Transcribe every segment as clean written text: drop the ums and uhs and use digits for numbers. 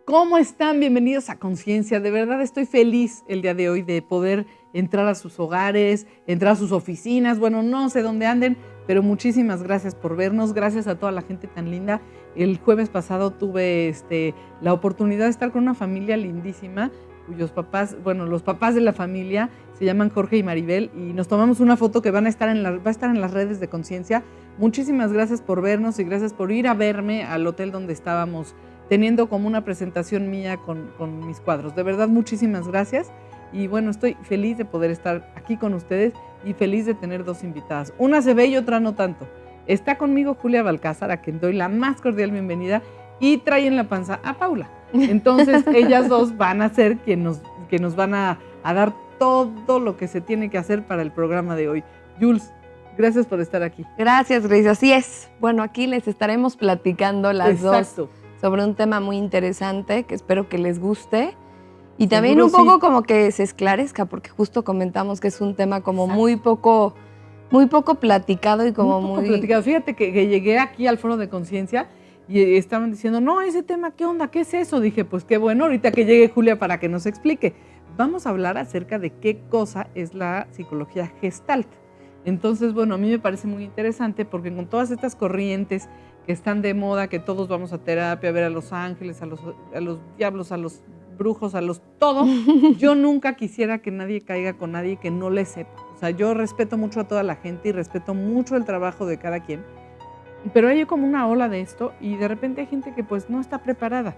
¿Cómo están? Bienvenidos a Conciencia. De verdad estoy feliz el día de hoy de poder entrar a sus hogares, entrar a sus oficinas. Bueno, no sé dónde anden, pero muchísimas gracias por vernos. Gracias a toda la gente tan linda. El jueves pasado tuve la oportunidad de estar con una familia lindísima, cuyos papás, bueno, los papás de la familia se llaman Jorge y Maribel, y nos tomamos una foto que va a estar en las redes de Conciencia. Muchísimas gracias por vernos y gracias por ir a verme al hotel donde estábamos teniendo como una presentación mía con mis cuadros. De verdad, muchísimas gracias. Y bueno, estoy feliz de poder estar aquí con ustedes y feliz de tener dos invitadas. Una se ve y otra no tanto. Está conmigo Julia Balcázar, a quien doy la más cordial bienvenida, y trae en la panza a Paula. Entonces, ellas dos van a ser que nos van a dar todo lo que se tiene que hacer para el programa de hoy. Jules, gracias por estar aquí. Gracias, Grace. Así es. Bueno, aquí les estaremos platicando las dos sobre un tema muy interesante que espero que les guste. Y también seguro un poco sí, como que se esclarezca, porque justo comentamos que es un tema como muy poco platicado y como muy platicado. Fíjate que llegué aquí al Foro de Conciencia y estaban diciendo, no, ese tema, ¿qué onda? ¿Qué es eso? Dije, pues qué bueno, ahorita que llegue Julia para que nos explique. Vamos a hablar acerca de qué cosa es la psicología Gestalt. Entonces, bueno, a mí me parece muy interesante porque con todas estas corrientes que están de moda, que todos vamos a terapia, a ver a los ángeles, a los diablos, a los brujos, a los todo, yo nunca quisiera que nadie caiga con nadie que no le sepa. O sea, yo respeto mucho a toda la gente y respeto mucho el trabajo de cada quien, pero hay como una ola de esto y de repente hay gente que pues no está preparada.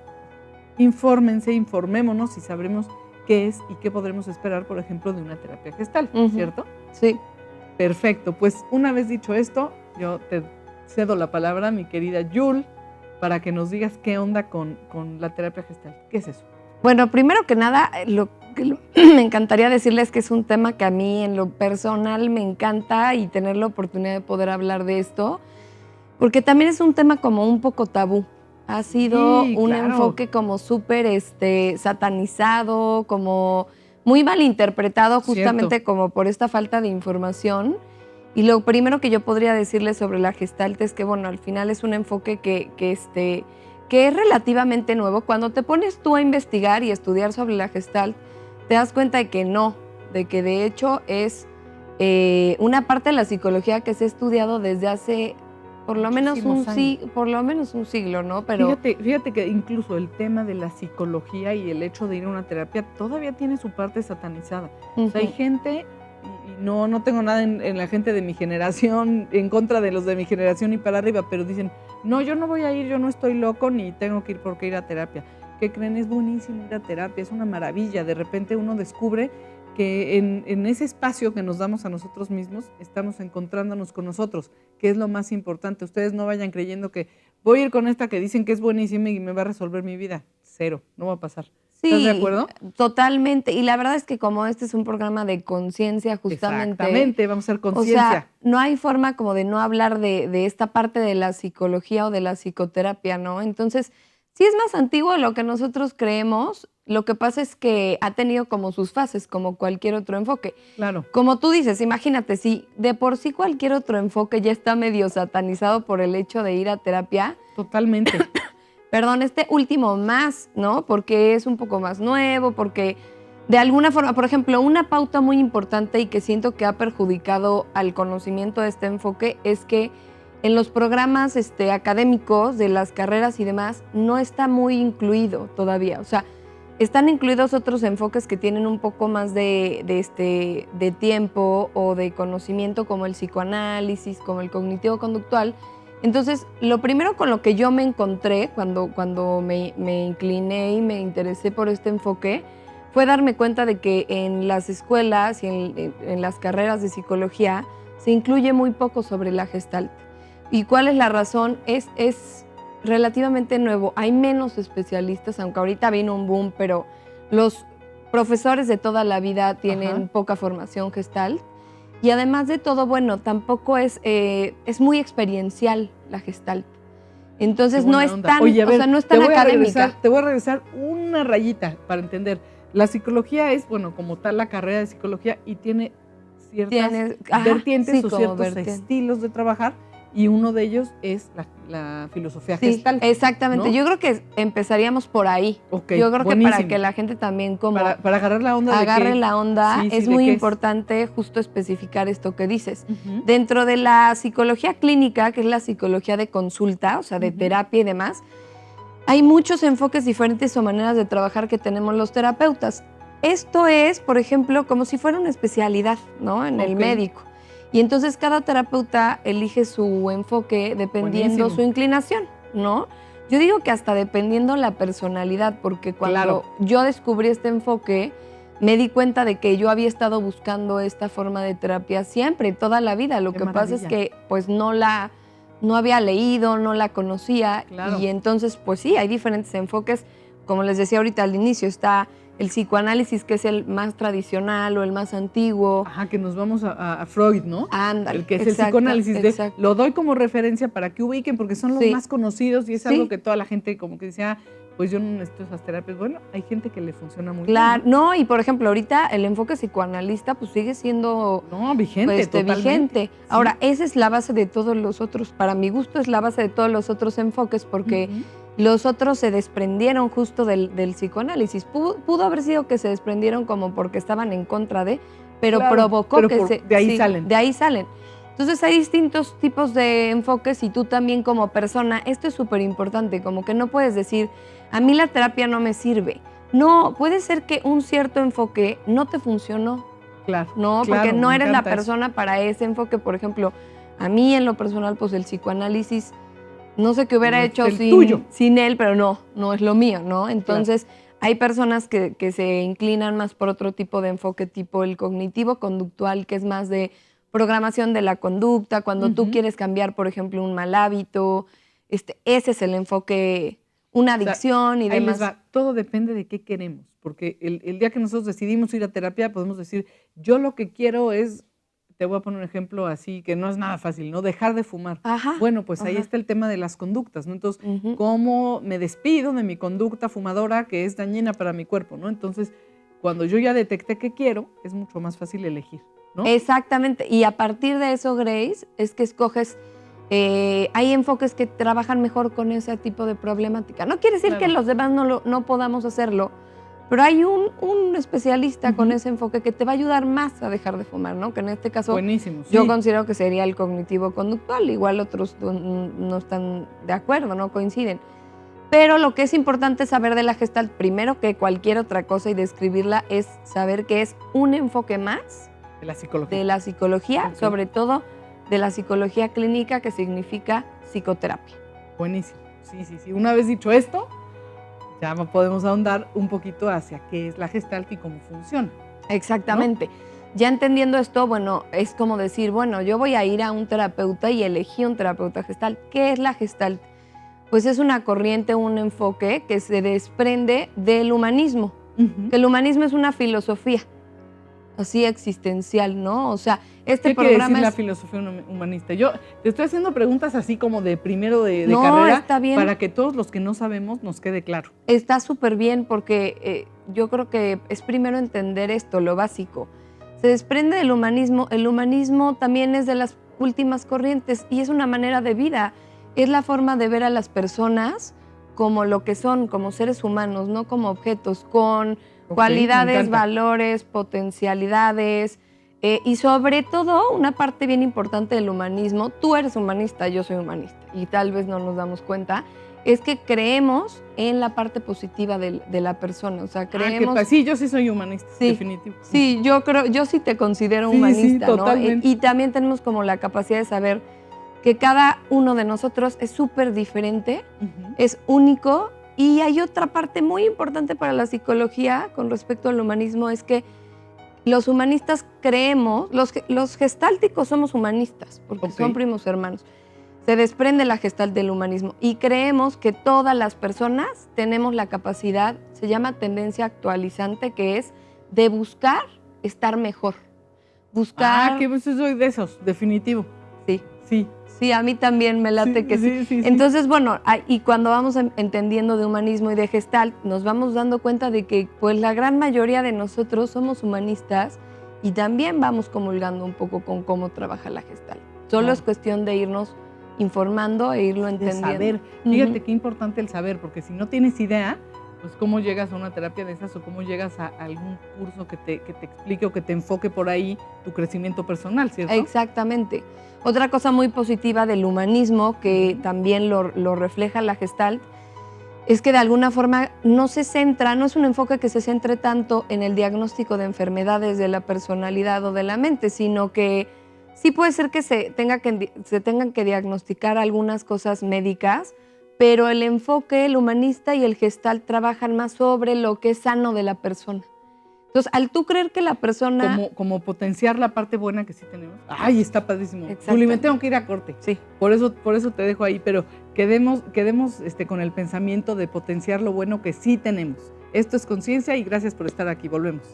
Infórmense, informémonos y sabremos qué es y qué podremos esperar, por ejemplo, de una terapia gestal, ¿cierto? Sí. Perfecto, pues una vez dicho esto, yo te cedo la palabra, mi querida Yul, para que nos digas qué onda con la terapia gestal. ¿Qué es eso? Bueno, primero que nada, lo que me encantaría decirles que es un tema que a mí en lo personal me encanta y tener la oportunidad de poder hablar de esto, porque también es un tema como un poco tabú. Ha sido un enfoque como súper satanizado, como muy malinterpretado justamente como por esta falta de información. Y lo primero que yo podría decirles sobre la Gestalt es que, bueno, al final es un enfoque que es relativamente nuevo. Cuando te pones tú a investigar y estudiar sobre la Gestalt, te das cuenta de que no, de que de hecho es una parte de la psicología que se ha estudiado desde hace por lo menos un siglo, ¿no? Pero fíjate que incluso el tema de la psicología y el hecho de ir a una terapia todavía tiene su parte satanizada. O sea, hay gente, y no tengo nada en la gente de mi generación, en contra de los de mi generación y para arriba, pero dicen, no, yo no voy a ir, yo no estoy loco ni tengo que ir porque ir a terapia. ¿Qué creen? Es buenísimo ir a terapia, es una maravilla. De repente uno descubre que en ese espacio que nos damos a nosotros mismos, estamos encontrándonos con nosotros, que es lo más importante. Ustedes no vayan creyendo que voy a ir con esta que dicen que es buenísima y me va a resolver mi vida. Cero, no va a pasar. ¿Estás de acuerdo? Totalmente. Y la verdad es que como este es un programa de conciencia, justamente. Exactamente, vamos a hacer conciencia. O sea, no hay forma como de no hablar de esta parte de la psicología o de la psicoterapia, ¿no? Entonces, sí es más antiguo de lo que nosotros creemos. Lo que pasa es que ha tenido como sus fases, como cualquier otro enfoque. Claro. Como tú dices, imagínate, si de por sí cualquier otro enfoque ya está medio satanizado por el hecho de ir a terapia. Totalmente. Perdón, este último más, ¿no? Porque es un poco más nuevo, porque de alguna forma, por ejemplo, una pauta muy importante y que siento que ha perjudicado al conocimiento de este enfoque es que en los programas académicos de las carreras y demás no está muy incluido todavía. O sea, están incluidos otros enfoques que tienen un poco más de tiempo o de conocimiento, como el psicoanálisis, como el cognitivo-conductual. Entonces, lo primero con lo que yo me encontré cuando me incliné y me interesé por este enfoque fue darme cuenta de que en las escuelas y en las carreras de psicología se incluye muy poco sobre la Gestalt. ¿Y cuál es la razón? Es relativamente nuevo. Hay menos especialistas, aunque ahorita vino un boom, pero los profesores de toda la vida tienen poca formación Gestalt. Y además de todo, bueno, tampoco es muy experiencial la Gestalt. Entonces no es tan, Oye, a ver, no es tan académica. Te voy a regresar una rayita para entender. La psicología es, bueno, como tal la carrera de psicología y tiene ciertas vertientes o ciertos estilos de trabajar y uno de ellos es la filosofía Sí, Gestalt. exactamente. ¿no? Yo creo que empezaríamos por ahí. Ok, Yo creo buenísimo. que para que la gente también como Para agarrar la onda agarre la onda, sí, es ¿de muy qué es? importante justo especificar esto que dices. Ujú. Dentro de la psicología clínica, que es la psicología de consulta, o sea, de Ujú. terapia y demás, hay muchos enfoques diferentes o maneras de trabajar que tenemos los terapeutas. Esto es, por ejemplo, como si fuera una especialidad, ¿no? En el Ok. médico. Y entonces cada terapeuta elige su enfoque dependiendo Buenísimo. su inclinación, ¿no? Yo digo que hasta dependiendo la personalidad, porque cuando Claro. yo descubrí este enfoque, me di cuenta de que yo había estado buscando esta forma de terapia siempre, toda la vida. Lo Qué que pasa es maravilla. que pues no había leído, no la conocía. Claro. Y entonces pues sí, hay diferentes enfoques. Como les decía ahorita al inicio, está el psicoanálisis, que es el más tradicional o el más antiguo. Ajá, que nos vamos a Freud, ¿no? Ándale. El que es el exacto, psicoanálisis exacto. lo doy como referencia para que ubiquen, porque son los Sí. más conocidos y es Sí. algo que toda la gente como que decía, pues yo no necesito esas terapias. Bueno, hay gente que le funciona muy Claro, bien. no, y por ejemplo, ahorita el enfoque psicoanalista pues sigue siendo No, vigente, pues, totalmente. vigente. Sí. Ahora, esa es la base de todos los otros, para mi gusto es la base de todos los otros enfoques, porque Ujú. los otros se desprendieron justo del psicoanálisis. Pudo haber sido que se desprendieron como porque estaban en contra de, pero Claro, provocó pero que de ahí salen. De ahí salen. Entonces hay distintos tipos de enfoques y tú también como persona, esto es súper importante, como que no puedes decir, a mí la terapia no me sirve. No, puede ser que un cierto enfoque no te funcionó, Claro. ¿no? claro, Porque no me eres la encanta eso. persona para ese enfoque. Por ejemplo, a mí en lo personal, pues el psicoanálisis, no sé qué hubiera No es hecho el tuyo. sin él, pero no es lo mío, ¿no? Entonces, hay personas que se inclinan más por otro tipo de enfoque, tipo el cognitivo-conductual, que es más de programación de la conducta, cuando tú Ujú. quieres cambiar, por ejemplo, un mal hábito, ese es el enfoque, una O sea, adicción y Ahí demás. les va, todo depende de qué queremos, porque el día que nosotros decidimos ir a terapia podemos decir, yo lo que quiero es, te voy a poner un ejemplo así, que no es nada fácil, ¿no? Dejar de fumar. Ajá. Bueno, pues ahí ajá. está el tema de las conductas, ¿no? Entonces, Ujú. ¿cómo me despido de mi conducta fumadora que es dañina para mi cuerpo, ¿no? Entonces, cuando yo ya detecté que quiero, es mucho más fácil elegir, ¿no? Exactamente. Y a partir de eso, Grace, es que escoges. Hay enfoques que trabajan mejor con ese tipo de problemática. No quiere decir Claro. que los demás no podamos hacerlo, pero hay un especialista con Ujú. ese enfoque que te va a ayudar más a dejar de fumar, ¿no? Que en este caso Buenísimo, sí. yo considero que sería el cognitivo-conductual. Igual otros no están de acuerdo, no coinciden. Pero lo que es importante saber de la Gestalt, primero que cualquier otra cosa y describirla, es saber que es un enfoque más De la psicología. de la psicología, Ok. sobre todo de la psicología clínica, que significa psicoterapia. Buenísimo. Sí, sí, sí. Una vez dicho esto, ya podemos ahondar un poquito hacia qué es la Gestalt y cómo funciona. Exactamente. Ya entendiendo esto, bueno, es como decir, bueno, yo voy a ir a un terapeuta y elegí un terapeuta Gestalt. ¿Qué es la Gestalt? Pues es una corriente, un enfoque que se desprende del humanismo. Ujú. Que el humanismo es una filosofía así existencial, ¿no? O sea, este ¿Qué quiere programa decir la es... filosofía humanista? Yo te estoy haciendo preguntas así como de primero de No, carrera está bien. para que todos los que no sabemos nos quede claro. Está súper bien porque yo creo que es primero entender esto, lo básico. Se desprende del humanismo. El humanismo también es de las últimas corrientes y es una manera de vida. Es la forma de ver a las personas como lo que son, como seres humanos, no como objetos, con Ok, me cualidades, encanta. valores, potencialidades y sobre todo una parte bien importante del humanismo. Tú eres humanista, yo soy humanista y tal vez no nos damos cuenta. Es que creemos en la parte positiva de la persona, o sea, creemos... Sí, yo sí soy humanista, Sí, definitivo. Sí, yo sí te considero Sí, humanista, sí, ¿no? totalmente. Y también tenemos como la capacidad de saber que cada uno de nosotros es súper diferente, Ujú. es único. Y hay otra parte muy importante para la psicología con respecto al humanismo, es que los humanistas creemos, los gestálticos somos humanistas, porque Ok. son primos hermanos. Se desprende la gestalt del humanismo y creemos que todas las personas tenemos la capacidad, se llama tendencia actualizante, que es de buscar estar mejor. Buscar... Que pues soy de esos, definitivo. Sí, Sí. sí, a mí también me late Sí, que sí. sí, sí, sí. Entonces, bueno, y cuando vamos entendiendo de humanismo y de gestalt, nos vamos dando cuenta de que pues la gran mayoría de nosotros somos humanistas y también vamos comulgando un poco con cómo trabaja la gestalt. Solo Claro. es cuestión de irnos informando e irlo de entendiendo. saber. Fíjate qué importante el saber, porque si no tienes idea, pues cómo llegas a una terapia de esas o cómo llegas a algún curso que te explique o que te enfoque por ahí tu crecimiento personal, ¿cierto? Exactamente. Otra cosa muy positiva del humanismo, que también lo refleja la Gestalt, es que de alguna forma no es un enfoque que se centre tanto en el diagnóstico de enfermedades de la personalidad o de la mente, sino que sí puede ser que se tengan que diagnosticar algunas cosas médicas, pero el enfoque, el humanista y el Gestalt trabajan más sobre lo que es sano de la persona. Entonces, al tú creer que la persona... Como potenciar la parte buena que sí tenemos. ¡Ay, está padrísimo! Exacto. Juli, me tengo que ir a corte. Sí. Por eso te dejo ahí, pero quedemos con el pensamiento de potenciar lo bueno que sí tenemos. Esto es Conciencia y gracias por estar aquí. Volvemos.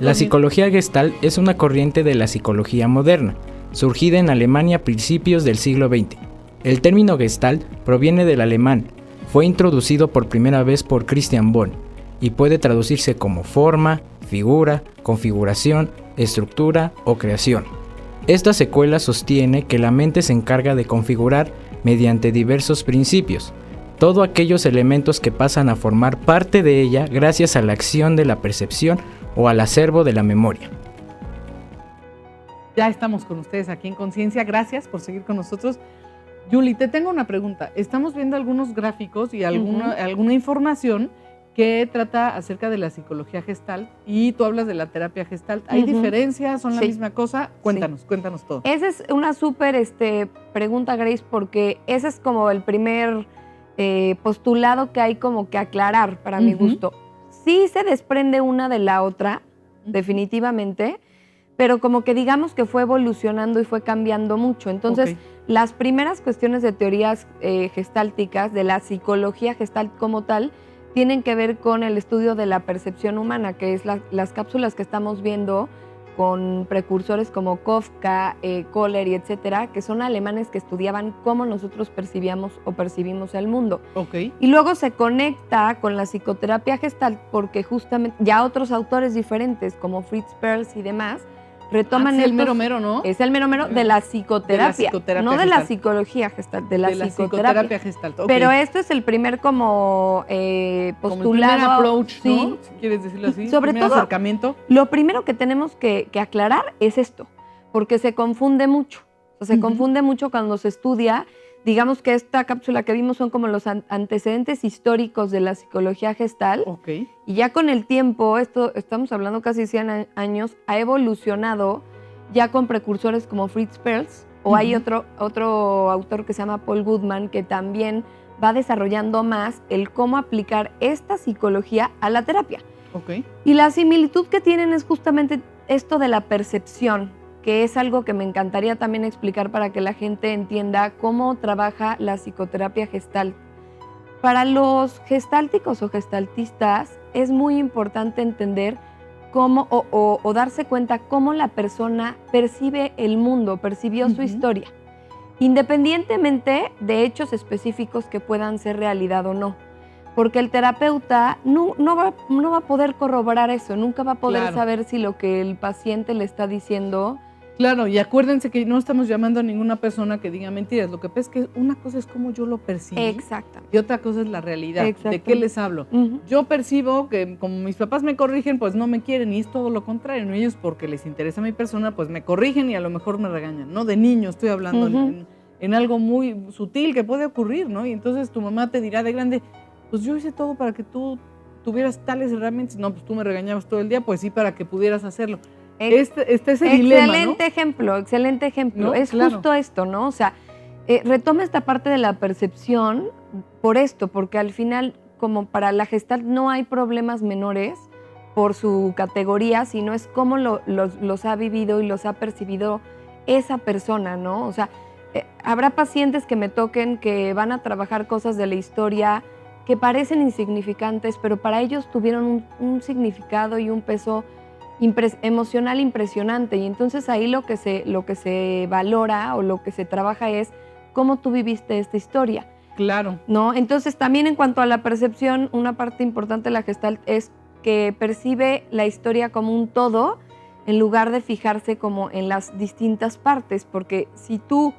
La psicología Gestalt es una corriente de la psicología moderna, surgida en Alemania a principios del siglo XX. El término Gestalt proviene del alemán, fue introducido por primera vez por Christian Bonn y puede traducirse como forma, figura, configuración, estructura o creación. Esta secuela sostiene que la mente se encarga de configurar mediante diversos principios, todos aquellos elementos que pasan a formar parte de ella gracias a la acción de la percepción o al acervo de la memoria. Ya estamos con ustedes aquí en Conciencia. Gracias por seguir con nosotros. Yuli, te tengo una pregunta. Estamos viendo algunos gráficos y alguna información que trata acerca de la psicología Gestalt y tú hablas de la terapia Gestalt. ¿Hay diferencias? ¿Son la misma cosa? Cuéntanos todo. Esa es una súper pregunta, Grace, porque ese es como el primer postulado que hay como que aclarar para mi gusto. Sí se desprende una de la otra, definitivamente, pero como que digamos que fue evolucionando y fue cambiando mucho. Entonces, las primeras cuestiones de teorías gestálticas, de la psicología gestalt como tal, tienen que ver con el estudio de la percepción humana, que es las cápsulas que estamos viendo con precursores como Kafka, Kohler y etcétera, que son alemanes que estudiaban cómo nosotros percibíamos o percibimos el mundo. Y luego se conecta con la psicoterapia Gestalt porque justamente ya otros autores diferentes como Fritz Perls y demás retoman es el mero mero, ¿no? Es el mero mero de la psicoterapia, no de la psicología Gestalt, de la psicoterapia Gestalt. Pero esto es el primer como postulado. Como el primer approach, ¿no? Si quieres decirlo así. Sobre todo, acercamiento. Lo primero que tenemos que aclarar es esto, porque se confunde mucho. O sea, se confunde mucho cuando se estudia. Digamos que esta cápsula que vimos son como los antecedentes históricos de la psicología Gestalt. Y ya con el tiempo, esto estamos hablando casi 100 años, ha evolucionado ya con precursores como Fritz Perls, o hay otro autor que se llama Paul Goodman, que también va desarrollando más el cómo aplicar esta psicología a la terapia. Y la similitud que tienen es justamente esto de la percepción, que es algo que me encantaría también explicar para que la gente entienda cómo trabaja la psicoterapia Gestalt. Para los gestálticos o gestaltistas es muy importante entender cómo o darse cuenta cómo la persona percibe el mundo, percibió su historia, independientemente de hechos específicos que puedan ser realidad o no. Porque el terapeuta no va a poder corroborar eso, nunca va a poder saber si lo que el paciente le está diciendo. Claro, y acuérdense que no estamos llamando a ninguna persona que diga mentiras. Lo que pasa es que una cosa es cómo yo lo percibo. Y otra cosa es la realidad. ¿De qué les hablo? Yo percibo que como mis papás me corrigen, pues no me quieren, y es todo lo contrario. Ellos, porque les interesa mi persona, pues me corrigen y a lo mejor me regañan, ¿no? De niño estoy hablando en algo muy sutil que puede ocurrir, ¿no? Y entonces tu mamá te dirá de grande, pues yo hice todo para que tú tuvieras tales herramientas. No, pues tú me regañabas todo el día, pues sí, para que pudieras hacerlo. está ese dilema, ¿no? Excelente ejemplo. No, es claro. justo esto, ¿no? O sea, retoma esta parte de la percepción por esto, porque al final, como para la Gestalt no hay problemas menores por su categoría, sino es cómo los ha vivido y los ha percibido esa persona, ¿no? O sea, habrá pacientes que me toquen que van a trabajar cosas de la historia que parecen insignificantes, pero para ellos tuvieron un significado y un peso emocional impresionante. Y entonces ahí lo que se valora o lo que se trabaja es cómo tú viviste esta historia. Claro. ¿No? Entonces también en cuanto a la percepción, una parte importante de la Gestalt es que percibe la historia como un todo en lugar de fijarse como en las distintas partes, porque si tú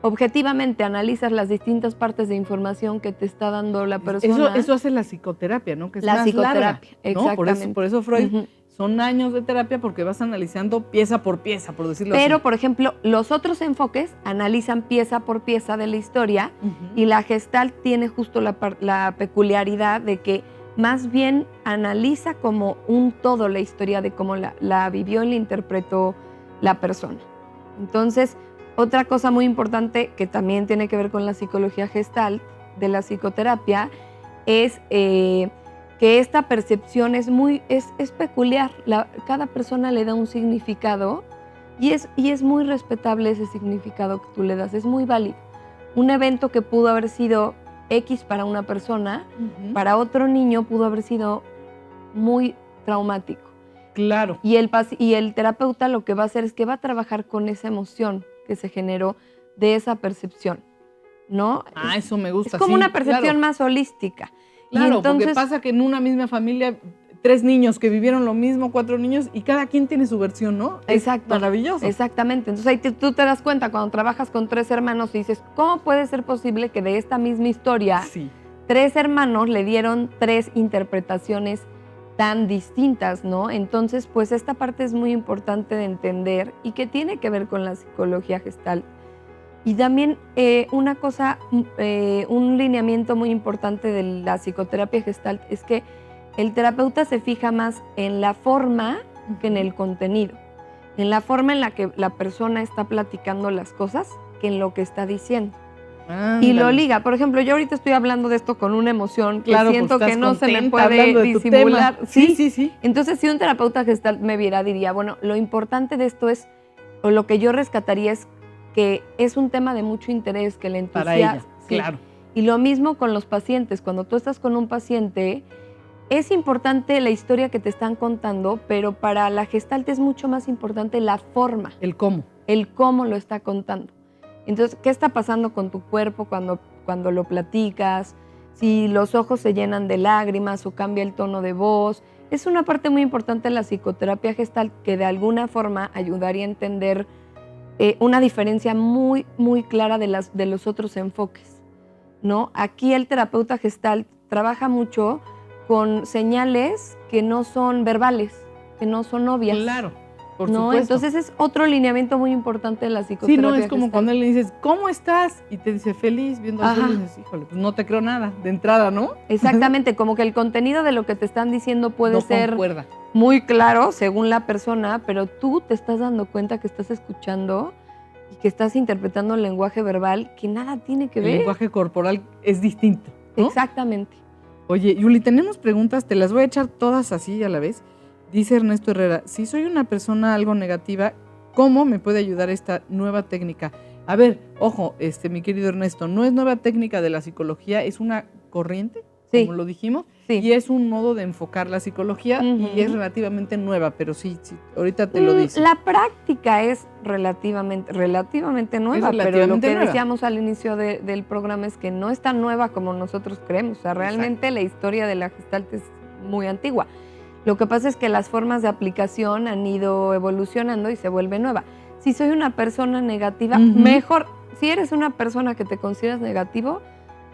objetivamente analizas las distintas partes de información que te está dando la persona. Eso hace la psicoterapia, ¿no? Que es la más psicoterapia, larga, ¿no? exactamente. Por eso Freud son años de terapia porque vas analizando pieza por pieza, por decirlo así. Pero, por ejemplo, los otros enfoques analizan pieza por pieza de la historia y la Gestalt tiene justo la peculiaridad de que más bien analiza como un todo la historia de cómo la vivió y la interpretó la persona. Entonces, otra cosa muy importante que también tiene que ver con la psicología Gestalt de la psicoterapia es que esta percepción es peculiar. Cada persona le da un significado y es muy respetable ese significado que tú le das, es muy válido. Un evento que pudo haber sido X para una persona, para otro niño pudo haber sido muy traumático. Claro. Y el terapeuta lo que va a hacer es que va a trabajar con esa emoción que se generó de esa percepción, ¿no? Eso me gusta. Es como una percepción más holística. Claro, y entonces, porque pasa que en una misma familia 3 niños que vivieron lo mismo, 4 niños, y cada quien tiene su versión, ¿no? Exacto. Es maravilloso. Exactamente. Entonces ahí tú te das cuenta cuando trabajas con 3 hermanos y dices, ¿cómo puede ser posible que de esta misma historia 3 hermanos le dieron 3 interpretaciones tan distintas, ¿no? Entonces, pues esta parte es muy importante de entender y que tiene que ver con la psicología Gestalt. Y también una cosa, un lineamiento muy importante de la psicoterapia Gestalt es que el terapeuta se fija más en la forma que en el contenido, en la forma en la que la persona está platicando las cosas que en lo que está diciendo. Y lo liga. Por ejemplo, yo ahorita estoy hablando de esto con una emoción que siento que no se me puede disimular. Sí. Entonces, si un terapeuta Gestalt me viera, diría, bueno, lo importante de esto es, o lo que yo rescataría es que es un tema de mucho interés, que le entusiasma. Para ella, claro. Y lo mismo con los pacientes. Cuando tú estás con un paciente, es importante la historia que te están contando, pero para la Gestalt es mucho más importante la forma. El cómo. El cómo lo está contando. Entonces, ¿qué está pasando con tu cuerpo cuando lo platicas? Si los ojos se llenan de lágrimas o cambia el tono de voz. Es una parte muy importante de la psicoterapia Gestalt que de alguna forma ayudaría a entender una diferencia muy, muy clara de los otros enfoques, ¿no? Aquí el terapeuta Gestalt trabaja mucho con señales que no son verbales, que no son obvias. Claro, por ¿no? supuesto. Entonces es otro lineamiento muy importante de la psicoterapia. Sí, no, es como Gestalt. cuando le dices, ¿cómo estás? Y te dice feliz, viendo al cielo, y dices, híjole, pues no te creo nada, de entrada, ¿no? Exactamente, como que el contenido de lo que te están diciendo puede no ser concuerda. Muy claro según la persona, pero tú te estás dando cuenta que estás escuchando y que estás interpretando el lenguaje verbal que nada tiene que ver. El lenguaje corporal es distinto, ¿no? Exactamente. Oye, Yuli, tenemos preguntas, te las voy a echar todas así a la vez. Dice Ernesto Herrera, si soy una persona algo negativa, ¿cómo me puede ayudar esta nueva técnica? A ver, ojo, mi querido Ernesto, no es nueva técnica de la psicología, es una corriente, como lo dijimos, y es un modo de enfocar la psicología y es relativamente nueva, pero sí, ahorita te lo dice. La práctica es relativamente nueva, pero lo que decíamos al inicio del programa es que no es tan nueva como nosotros creemos. O sea, realmente la historia de la Gestalt es muy antigua. Lo que pasa es que las formas de aplicación han ido evolucionando y se vuelve nueva. Si soy una persona negativa, mejor. Si eres una persona que te consideras negativo,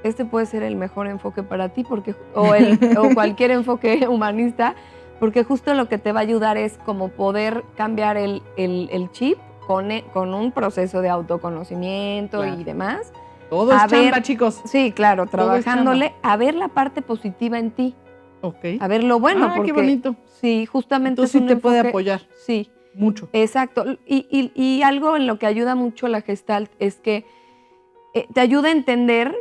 este puede ser el mejor enfoque para ti, o cualquier enfoque humanista, porque justo lo que te va a ayudar es como poder cambiar el chip con un proceso de autoconocimiento y demás. Todo es chamba, chicos. Sí, claro, trabajándole a ver la parte positiva en ti. Okay. A ver lo bueno. Porque, qué bonito. Sí, justamente entonces sí te puede apoyar. Sí. mucho. Exacto. Y algo en lo que ayuda mucho la Gestalt es que te ayuda a entender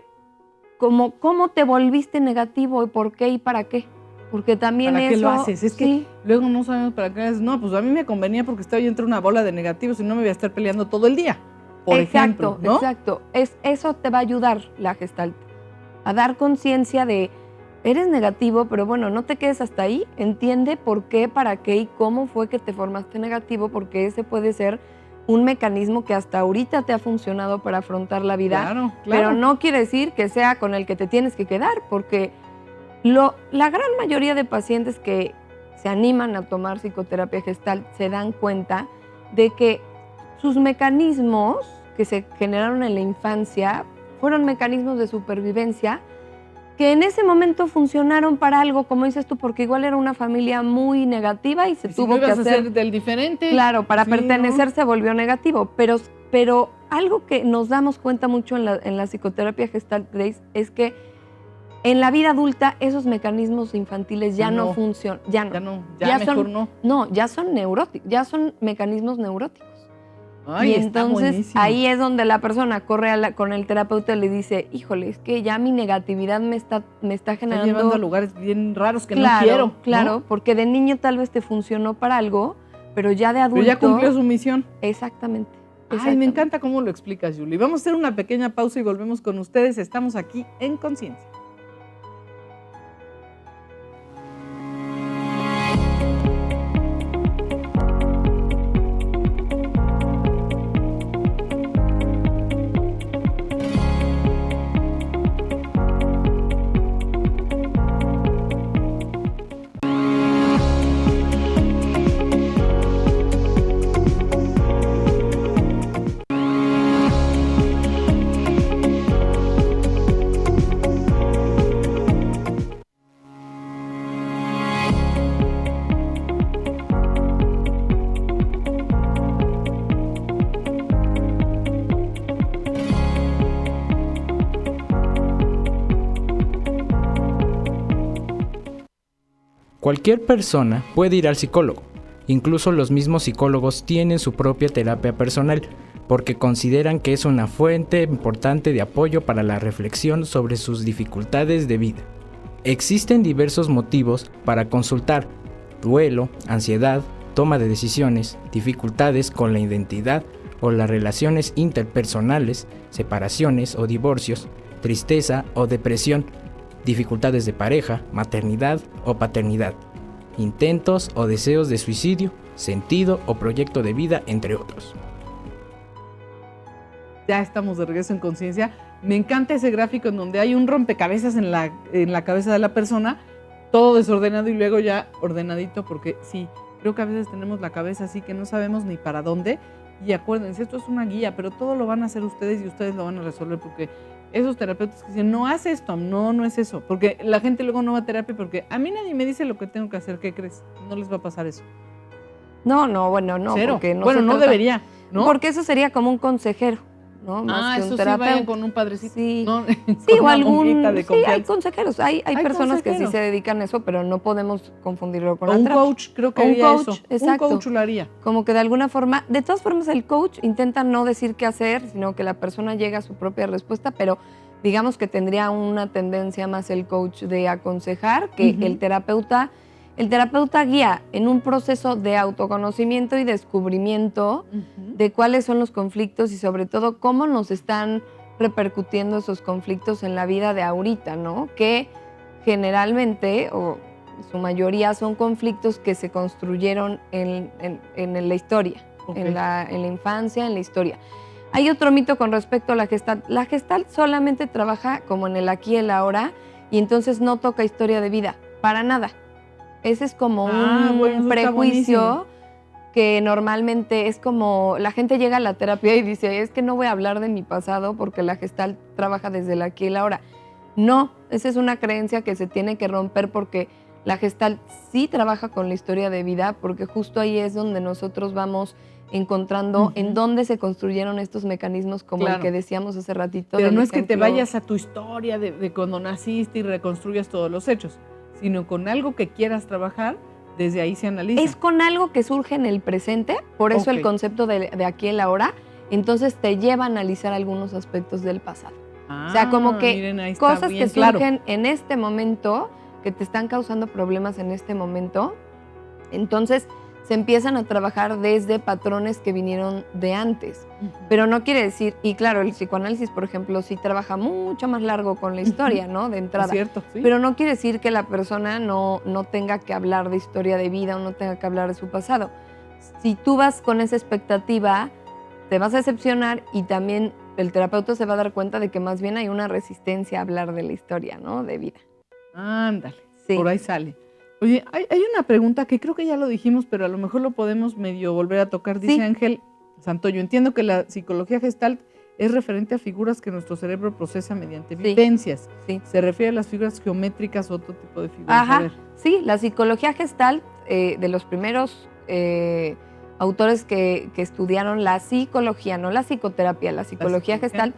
cómo te volviste negativo y por qué y para qué. Porque también ¿Para eso... qué lo haces? Es que sí. luego no sabemos para qué. No, pues a mí me convenía porque estoy entre una bola de negativos y no me voy a estar peleando todo el día, por ejemplo, ¿no? Exacto. Eso te va a ayudar la Gestalt, a dar conciencia de, eres negativo, pero bueno, no te quedes hasta ahí. Entiende por qué, para qué y cómo fue que te formaste negativo, porque ese puede ser un mecanismo que hasta ahorita te ha funcionado para afrontar la vida. Claro. Pero no quiere decir que sea con el que te tienes que quedar, porque la gran mayoría de pacientes que se animan a tomar psicoterapia Gestalt se dan cuenta de que sus mecanismos que se generaron en la infancia fueron mecanismos de supervivencia que en ese momento funcionaron para algo, como dices tú, porque igual era una familia muy negativa y se tuvo que hacer del diferente. Claro, para Sí, pertenecer ¿no? se volvió negativo, pero algo que nos damos cuenta mucho en la psicoterapia Gestalt, Grace, es que en la vida adulta esos mecanismos infantiles ya no funcionan, ya mejor no. No, ya son neuróticos, ya son mecanismos neuróticos. Ay, y está entonces buenísimo. ahí es donde la persona corre con el terapeuta y le dice, híjole, es que ya mi negatividad me está generando... Está llevando a lugares bien raros que no Claro, quiero. ¿no? Claro, porque de niño tal vez te funcionó para algo, pero ya de adulto... Pero ya cumplió su misión. Exactamente. Ay, me encanta cómo lo explicas, Julie. Vamos a hacer una pequeña pausa y volvemos con ustedes. Estamos aquí en Conciencia. Cualquier persona puede ir al psicólogo. Incluso los mismos psicólogos tienen su propia terapia personal, porque consideran que es una fuente importante de apoyo para la reflexión sobre sus dificultades de vida. Existen diversos motivos para consultar: duelo, ansiedad, toma de decisiones, dificultades con la identidad o las relaciones interpersonales, separaciones o divorcios, tristeza o depresión, dificultades de pareja, maternidad o paternidad, intentos o deseos de suicidio, sentido o proyecto de vida, entre otros. Ya estamos de regreso en Conciencia. Me encanta ese gráfico en donde hay un rompecabezas en la cabeza de la persona, todo desordenado y luego ya ordenadito, porque sí, creo que a veces tenemos la cabeza así que no sabemos ni para dónde. Y acuérdense, esto es una guía, pero todo lo van a hacer ustedes y ustedes lo van a resolver, porque esos terapeutas que dicen, no haz esto, no es eso, porque la gente luego no va a terapia porque a mí nadie me dice lo que tengo que hacer. ¿Qué crees? No les va a pasar eso. No, bueno, no. Cero. Porque no bueno, no debería, ¿no? Porque eso sería como un consejero, ¿no? Más que eso un sí, vayan terapeuta. con un padrecito. Sí, ¿no? sí, Con o una algún... monjita de Sí, confianza. hay consejeros. Hay personas que sí consejeros. se dedican a eso, pero no podemos confundirlo con O la un terapia. coach, creo que O un haría coach, eso. exacto. Un coach lo haría. Como que de alguna forma, de todas formas el coach intenta no decir qué hacer, sino que la persona llega a su propia respuesta, pero digamos que tendría una tendencia más el coach de aconsejar que el terapeuta. El terapeuta guía en un proceso de autoconocimiento y descubrimiento de cuáles son los conflictos y sobre todo cómo nos están repercutiendo esos conflictos en la vida de ahorita, ¿no? Que generalmente, o su mayoría, son conflictos que se construyeron en la historia, en la infancia, en la historia. Hay otro mito con respecto a la Gestalt. La Gestalt solamente trabaja como en el aquí y el ahora y entonces no toca historia de vida, para nada. Ese es como un prejuicio que normalmente es como la gente llega a la terapia y dice, es que no voy a hablar de mi pasado porque la Gestalt trabaja desde el aquí y el ahora. No, esa es una creencia que se tiene que romper porque la Gestalt sí trabaja con la historia de vida, porque justo ahí es donde nosotros vamos encontrando en dónde se construyeron estos mecanismos como el que decíamos hace ratito. Pero no es que te vayas a tu historia de cuando naciste y reconstruyas todos los hechos, sino con algo que quieras trabajar, desde ahí se analiza. Es con algo que surge en el presente, por eso el concepto de aquí y el ahora, entonces te lleva a analizar algunos aspectos del pasado. O sea, como que miren, cosas bien que surgen en este momento, que te están causando problemas en este momento, entonces se empiezan a trabajar desde patrones que vinieron de antes. Pero no quiere decir, y claro, el psicoanálisis, por ejemplo, sí trabaja mucho más largo con la historia, ¿no? De entrada. Es cierto, sí. Pero no quiere decir que la persona no tenga que hablar de historia de vida o no tenga que hablar de su pasado. Si tú vas con esa expectativa, te vas a decepcionar y también el terapeuta se va a dar cuenta de que más bien hay una resistencia a hablar de la historia, ¿no? De vida. Ándale, sí. Por ahí sale. Oye, hay una pregunta que creo que ya lo dijimos, pero a lo mejor lo podemos medio volver a tocar. Dice Ángel Santoyo, entiendo que la psicología Gestalt es referente a figuras que nuestro cerebro procesa mediante vivencias. Sí. ¿Se refiere a las figuras geométricas o otro tipo de figuras? Ajá, sí, la psicología Gestalt, de los primeros autores que estudiaron la psicología, no la psicoterapia, la psicología Gestalt,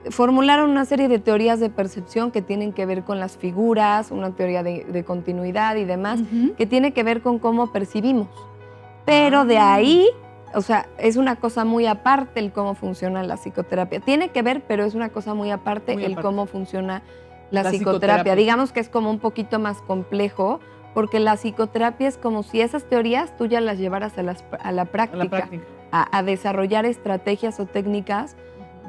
formularon una serie de teorías de percepción que tienen que ver con las figuras, una teoría de continuidad y demás, que tiene que ver con cómo percibimos. Pero de ahí, o sea, es una cosa muy aparte el cómo funciona la psicoterapia. Tiene que ver, pero es una cosa muy aparte cómo funciona la psicoterapia. Digamos que es como un poquito más complejo, porque la psicoterapia es como si esas teorías tú ya las llevaras a la práctica, a desarrollar estrategias o técnicas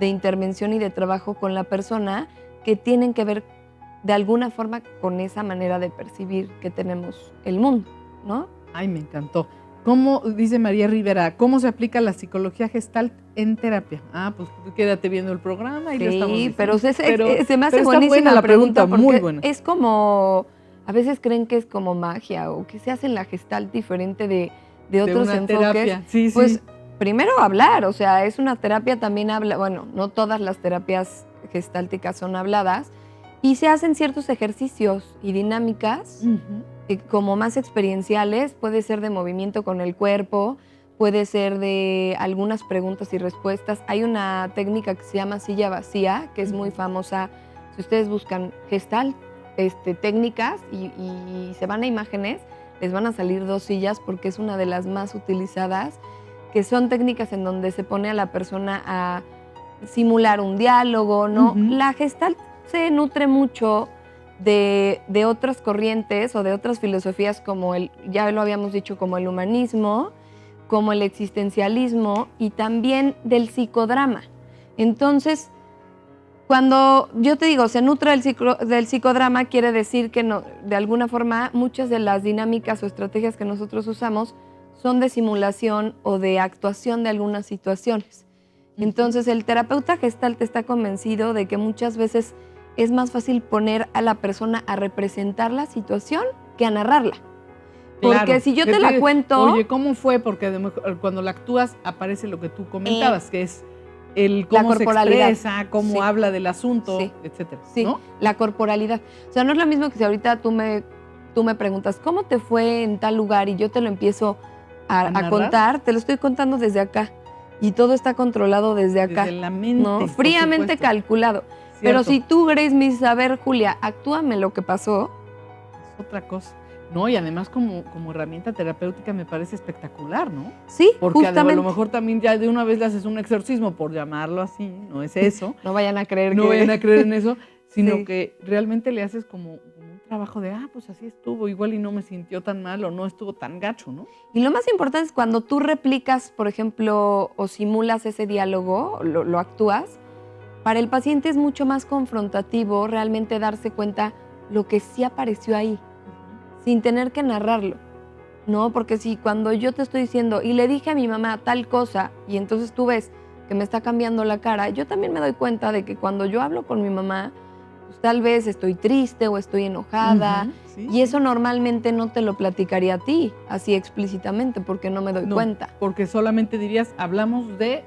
de intervención y de trabajo con la persona que tienen que ver de alguna forma con esa manera de percibir que tenemos el mundo, ¿no? Ay, me encantó. ¿Cómo, dice María Rivera, cómo se aplica la psicología Gestalt en terapia? Pues quédate viendo el programa y le estamos diciendo. Pero se me hace buenísima la pregunta porque muy buena. Es como, a veces creen que es como magia o que se hace en la Gestalt diferente de otros enfoques. Terapia. Sí, pues, primero hablar, o sea, es una terapia, también habla, bueno, no todas las terapias gestálticas son habladas, y se hacen ciertos ejercicios y dinámicas como más experienciales, puede ser de movimiento con el cuerpo, puede ser de algunas preguntas y respuestas. Hay una técnica que se llama silla vacía, que es muy famosa. Si ustedes buscan Gestalt, técnicas y se van a imágenes, les van a salir 2 sillas porque es una de las más utilizadas, que son técnicas en donde se pone a la persona a simular un diálogo, ¿no? La Gestalt se nutre mucho de otras corrientes o de otras filosofías como ya lo habíamos dicho, como el humanismo, como el existencialismo y también del psicodrama. Entonces, cuando yo te digo, se nutre del psicodrama, quiere decir que no, de alguna forma muchas de las dinámicas o estrategias que nosotros usamos son de simulación o de actuación de algunas situaciones. Entonces, el terapeuta Gestalt está convencido de que muchas veces es más fácil poner a la persona a representar la situación que a narrarla. Porque si yo te la cuento... Oye, ¿cómo fue? Porque cuando la actúas aparece lo que tú comentabas, que es el cómo se expresa, cómo habla del asunto, etcétera. Sí, ¿no? La corporalidad. O sea, no es lo mismo que si ahorita tú me preguntas, ¿cómo te fue en tal lugar? Y yo te lo empiezo a contar, te lo estoy contando desde acá. Y todo está controlado desde acá. Desde la mente, ¿no? Fríamente calculado. Cierto. Pero si tú, Grace, me dices, a ver, Julia, actúame lo que pasó. Es otra cosa. No, y además como herramienta terapéutica me parece espectacular, ¿no? Sí, porque justamente. A lo mejor también ya de una vez le haces un exorcismo, por llamarlo así, no es eso. No vayan a creer en eso, sino que realmente le haces como un trabajo de, pues así estuvo, igual y no me sintió tan mal o no estuvo tan gacho, ¿no? Y lo más importante es cuando tú replicas, por ejemplo, o simulas ese diálogo, lo actúas, para el paciente es mucho más confrontativo realmente darse cuenta lo que sí apareció ahí, sin tener que narrarlo, ¿no? Porque si cuando yo te estoy diciendo, y le dije a mi mamá tal cosa, y entonces tú ves que me está cambiando la cara, yo también me doy cuenta de que cuando yo hablo con mi mamá, pues tal vez estoy triste o estoy enojada, y eso normalmente no te lo platicaría a ti, así explícitamente, porque no me doy cuenta. Porque solamente dirías, hablamos de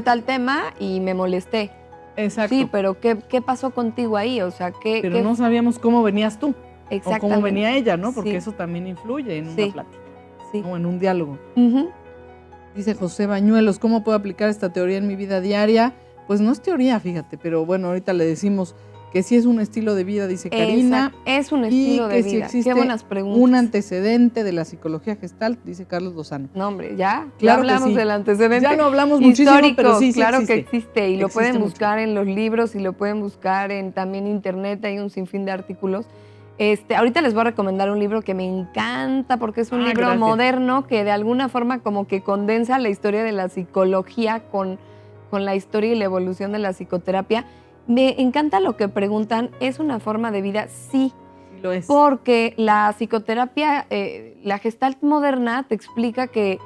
tal tema y me molesté. Exacto. Sí, pero ¿qué pasó contigo ahí? O sea, Pero no sabíamos cómo venías tú. Exactamente. O cómo venía ella, ¿no? Porque eso también influye en una plática, o en un diálogo. Dice José Bañuelos, ¿cómo puedo aplicar esta teoría en mi vida diaria? Pues no es teoría, fíjate, pero bueno, ahorita le decimos, que sí es un estilo de vida, dice Karina. Es un estilo de y que si vida. existe Qué buenas preguntas. un antecedente de la psicología Gestalt, dice Carlos Lozano. No, hombre, ya Claro que hablamos sí. del antecedente. Ya lo hablamos muchísimo, histórico, pero sí claro existe. que existe. Y lo Existe pueden mucho. buscar en los libros y lo pueden buscar en también internet. Hay un sinfín de artículos. Ahorita les voy a recomendar un libro que me encanta porque es un libro gracias. moderno que de alguna forma como que condensa la historia de la psicología con la historia y la evolución de la psicoterapia. Me encanta lo que preguntan. ¿Es una forma de vida? Sí. Sí lo es. Porque la psicoterapia, la Gestalt moderna te explica que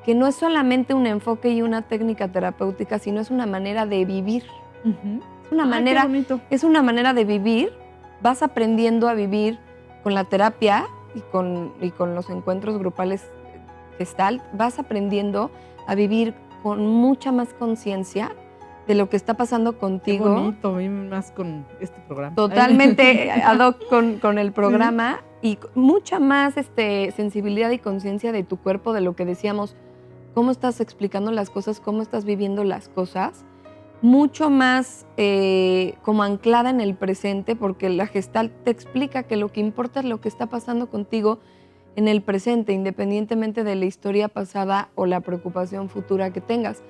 no es solamente un enfoque y una técnica terapéutica, sino es una manera de vivir. Ujú. Es una Ay, manera, qué bonito. es una manera de vivir. Vas aprendiendo a vivir con la terapia y con los encuentros grupales Gestalt. Vas aprendiendo a vivir con mucha más conciencia de lo que está pasando Qué contigo. bonito, a mí más con este programa. Totalmente ad hoc con el programa y mucha más sensibilidad y conciencia de tu cuerpo, de lo que decíamos, cómo estás explicando las cosas, cómo estás viviendo las cosas, mucho más como anclada en el presente, porque la Gestalt te explica que lo que importa es lo que está pasando contigo en el presente, independientemente de la historia pasada o la preocupación futura que tengas.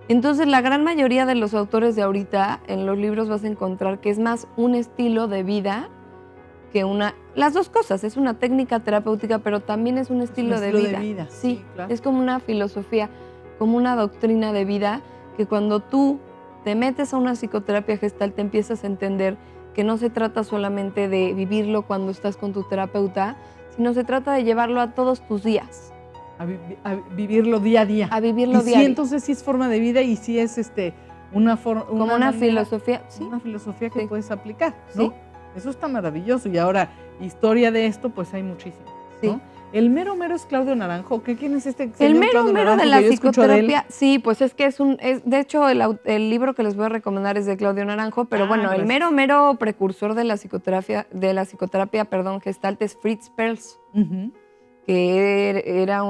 Entonces, la gran mayoría de los autores de ahorita en los libros vas a encontrar que es más un estilo de vida que las dos cosas, es una técnica terapéutica, pero también es un estilo, de vida. Sí, claro. es como una filosofía, como una doctrina de vida que cuando tú te metes a una psicoterapia Gestalt te empiezas a entender que no se trata solamente de vivirlo cuando estás con tu terapeuta, sino se trata de llevarlo a todos tus días. A vivirlo día a día. A vivirlo y día a sí, día. entonces sí es forma de vida y sí es una forma. Como una filosofía, sí. Una filosofía que Sí. puedes aplicar, ¿no? Sí. Eso está maravilloso. Y ahora, historia de esto, pues hay muchísimo, Sí. ¿no? El mero es Claudio Naranjo. ¿Quién es este El señor mero Claudio de Naranjo la que yo escucho de él? psicoterapia, sí, pues es que de hecho el libro que les voy a recomendar es de Claudio Naranjo, pero bueno, el gracias. mero precursor de la psicoterapia, Gestalt es Fritz Perls, Ujú. que era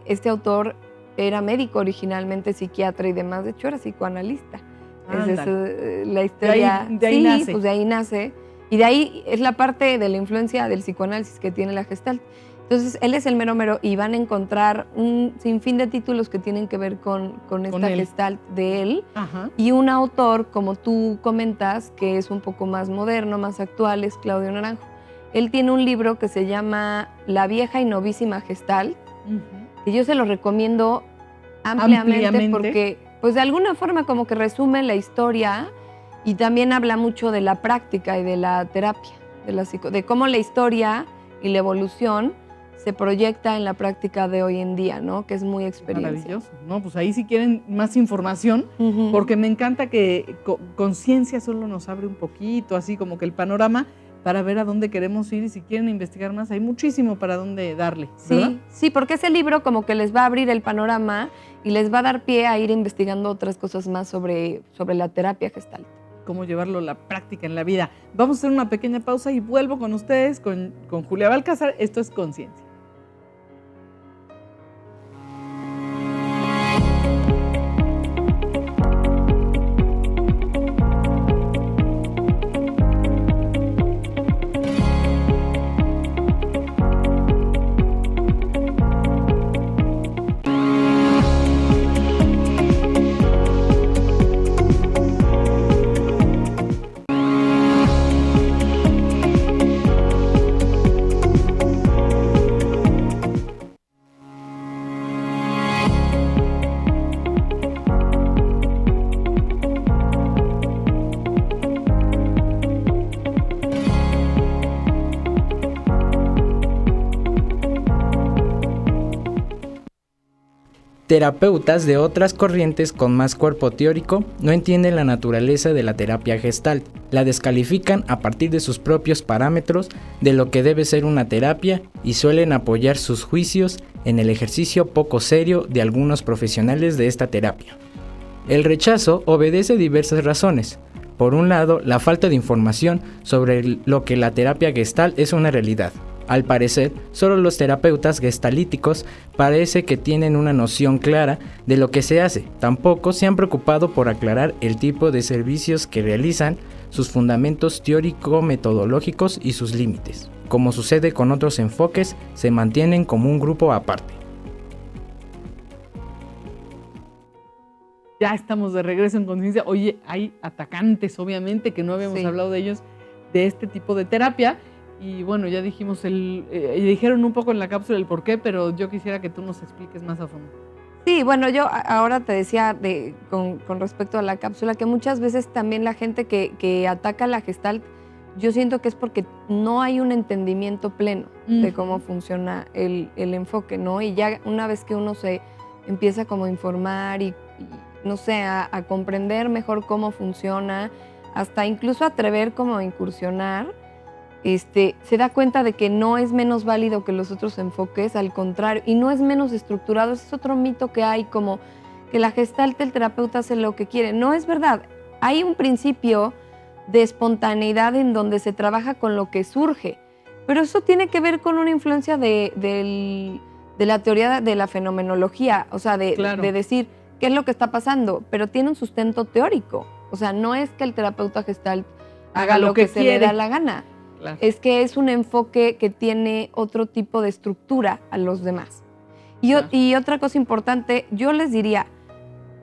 este autor era médico originalmente, psiquiatra y demás, de hecho era psicoanalista. Esa es la historia. De ahí sí, nace. pues de ahí nace. Y de ahí es la parte de la influencia del psicoanálisis que tiene la Gestalt. Entonces, él es el mero y van a encontrar un sinfín de títulos que tienen que ver con esta él. Gestalt de él. Ajá. Y un autor, como tú comentas, que es un poco más moderno, más actual, es Claudio Naranjo. Él tiene un libro que se llama La vieja y novísima Gestalt, Ujú. que yo se lo recomiendo ampliamente Ampliamente. porque, pues de alguna forma como que resume la historia y también habla mucho de la práctica y de la terapia, de cómo la historia y la evolución se proyecta en la práctica de hoy en día, ¿no? Que es muy experiencia. Maravilloso. No, pues ahí si quieren más información, Ujú. porque me encanta que conciencia solo nos abre un poquito, así como que el panorama para ver a dónde queremos ir y si quieren investigar más, hay muchísimo para dónde darle, ¿verdad? Sí, porque ese libro como que les va a abrir el panorama y les va a dar pie a ir investigando otras cosas más sobre la terapia Gestalt. Cómo llevarlo a la práctica en la vida. Vamos a hacer una pequeña pausa y vuelvo con ustedes, con Julia Balcázar. Esto es Conciencia. Terapeutas de otras corrientes con más cuerpo teórico no entienden la naturaleza de la terapia Gestalt, la descalifican a partir de sus propios parámetros de lo que debe ser una terapia y suelen apoyar sus juicios en el ejercicio poco serio de algunos profesionales de esta terapia. El rechazo obedece a diversas razones. Por un lado, la falta de información sobre lo que la terapia Gestalt es una realidad. Al parecer, solo los terapeutas gestalíticos parece que tienen una noción clara de lo que se hace. Tampoco se han preocupado por aclarar el tipo de servicios que realizan, sus fundamentos teórico-metodológicos y sus límites. Como sucede con otros enfoques, se mantienen como un grupo aparte. Ya estamos de regreso en Conciencia. Oye, hay atacantes, obviamente, que no habíamos hablado de ellos, de este tipo de terapia. Y bueno, ya dijimos, dijeron un poco en la cápsula el por qué, pero yo quisiera que tú nos expliques más a fondo. Sí, bueno, yo ahora te decía con respecto a la cápsula que muchas veces también la gente que ataca la Gestalt, yo siento que es porque no hay un entendimiento pleno de cómo funciona el enfoque, ¿no? Y ya una vez que uno se empieza como a informar y no sé, a comprender mejor cómo funciona, hasta incluso atrever como a incursionar, se da cuenta de que no es menos válido que los otros enfoques, al contrario, y no es menos estructurado. Ese es otro mito que hay, como que la Gestalt, el terapeuta hace lo que quiere. No es verdad. Hay un principio de espontaneidad en donde se trabaja con lo que surge, pero eso tiene que ver con una influencia de la teoría de la fenomenología, o sea, de decir qué es lo que está pasando, pero tiene un sustento teórico. O sea, no es que el terapeuta Gestalt haga lo que se le da la gana. Claro. Es que es un enfoque que tiene otro tipo de estructura a los demás. Y otra cosa importante, yo les diría,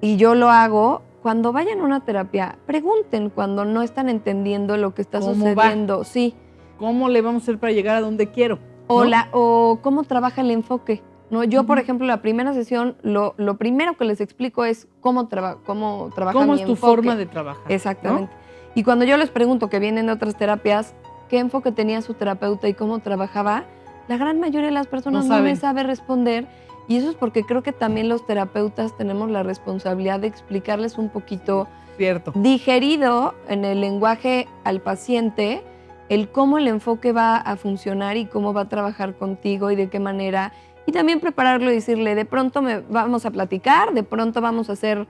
y yo lo hago, cuando vayan a una terapia, pregunten cuando no están entendiendo lo que está sucediendo. Va? Sí. ¿Cómo le vamos a hacer para llegar a donde quiero? O cómo trabaja el enfoque. ¿No? Yo, por ejemplo, la primera sesión, lo primero que les explico es cómo trabaja mi enfoque. ¿Cómo es tu forma de trabajar? Exactamente. ¿No? Y cuando yo les pregunto, que vienen de otras terapias, qué enfoque tenía su terapeuta y cómo trabajaba, la gran mayoría de las personas no me sabe responder. Y eso es porque creo que también los terapeutas tenemos la responsabilidad de explicarles un poquito digerido en el lenguaje al paciente el cómo el enfoque va a funcionar y cómo va a trabajar contigo y de qué manera. Y también prepararlo y decirle, de pronto vamos a platicar, de pronto vamos a hacer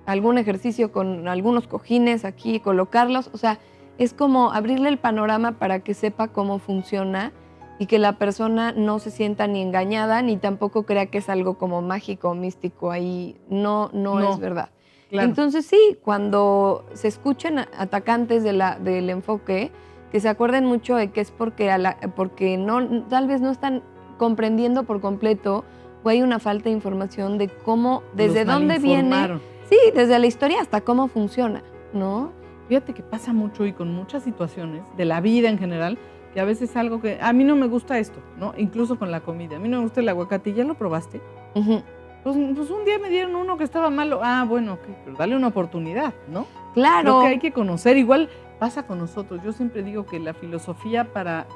algún ejercicio con algunos cojines aquí, colocarlos. O sea, es como abrirle el panorama para que sepa cómo funciona y que la persona no se sienta ni engañada ni tampoco crea que es algo como mágico o místico. Ahí no es verdad. Claro. Entonces sí, cuando se escuchen atacantes del enfoque, que se acuerden mucho de que es porque tal vez no están comprendiendo por completo o hay una falta de información de cómo, desde dónde viene, desde la historia hasta cómo funciona, ¿no? Fíjate que pasa mucho y con muchas situaciones de la vida en general, que a veces algo que a mí no me gusta esto, ¿no? Incluso con la comida. A mí no me gusta el aguacate. ¿Ya lo probaste? Pues un día me dieron uno que estaba malo. Ah, bueno, pero dale una oportunidad, ¿no? Claro. Lo que hay que conocer. Igual pasa con nosotros. Yo siempre digo que la filosofía para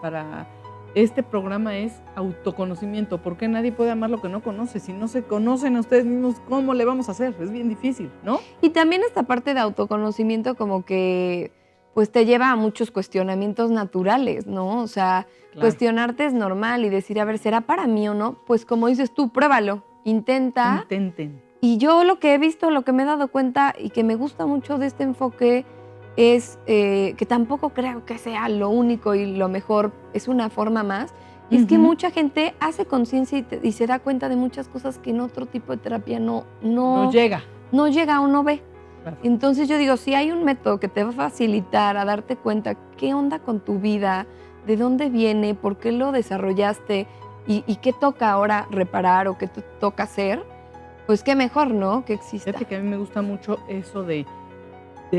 este programa es autoconocimiento, porque nadie puede amar lo que no conoce. Si no se conocen a ustedes mismos, ¿cómo le vamos a hacer? Es bien difícil, ¿no? Y también esta parte de autoconocimiento como que pues te lleva a muchos cuestionamientos naturales, ¿no? O sea, cuestionarte es normal y decir, a ver, ¿será para mí o no? Pues como dices tú, pruébalo, intenten. Y yo lo que he visto, lo que me he dado cuenta y que me gusta mucho de este enfoque es que tampoco creo que sea lo único y lo mejor, es una forma más. Y es que mucha gente hace conciencia y se da cuenta de muchas cosas que en otro tipo de terapia no llega o no ve. Claro. Entonces yo digo, si hay un método que te va a facilitar a darte cuenta qué onda con tu vida, de dónde viene, por qué lo desarrollaste y qué toca ahora reparar o qué te toca hacer, pues qué mejor, ¿no? Que exista. Fíjate que a mí me gusta mucho eso de